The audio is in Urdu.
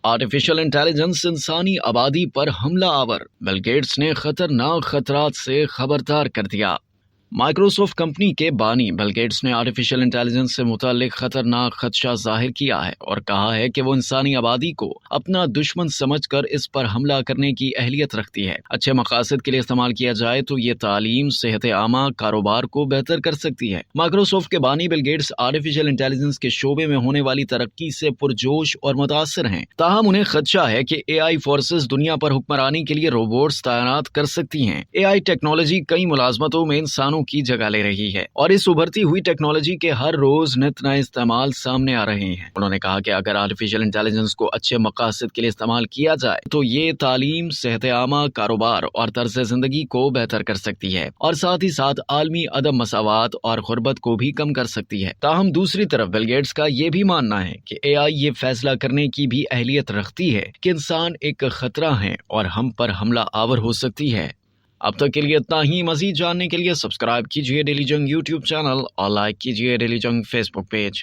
آرٹیفیشل انٹیلیجنس انسانی آبادی پر حملہ آور، بل گیٹس نے خطرناک خطرات سے خبردار کر دیا۔ مائیکروسافٹ کمپنی کے بانی بل گیٹس نے آرٹیفیشل انٹیلیجنس سے متعلق خطرناک خدشہ ظاہر کیا ہے اور کہا ہے کہ وہ انسانی آبادی کو اپنا دشمن سمجھ کر اس پر حملہ کرنے کی اہلیت رکھتی ہے۔ اچھے مقاصد کے لیے استعمال کیا جائے تو یہ تعلیم، صحت عامہ، کاروبار کو بہتر کر سکتی ہے۔ مائیکروسافٹ کے بانی بل گیٹس آرٹیفیشل انٹیلیجنس کے شعبے میں ہونے والی ترقی سے پرجوش اور متاثر ہیں، تاہم انہیں خدشہ ہے کہ اے آئی فورسز دنیا پر حکمرانی کے لیے روبوٹس تعینات کر سکتی ہیں۔ اے آئی ٹیکنالوجی کئی ملازمتوں میں انسانوں کی جگہ لے رہی ہے اور اس ابھرتی ہوئی ٹیکنالوجی کے ہر روز نت نئے استعمال سامنے آ رہے ہیں۔ انہوں نے کہا کہ اگر آرٹیفیشل انٹیلیجنس کو اچھے مقاصد کے لیے استعمال کیا جائے تو یہ تعلیم، صحت عامہ، کاروبار اور طرز زندگی کو بہتر کر سکتی ہے اور ساتھ ہی ساتھ عالمی عدم مساوات اور غربت کو بھی کم کر سکتی ہے۔ تاہم دوسری طرف بل گیٹس کا یہ بھی ماننا ہے کہ اے آئی یہ فیصلہ کرنے کی بھی اہلیت رکھتی ہے کہ انسان ایک خطرہ ہے اور ہم پر حملہ آور ہو سکتی ہے۔ اب تک کے لیے اتنا ہی۔ مزید جاننے کے لیے سبسکرائب کیجیے ڈیلی جنگ یوٹیوب چینل اور لائک کیجیے ڈیلی جنگ فیس بک پیج۔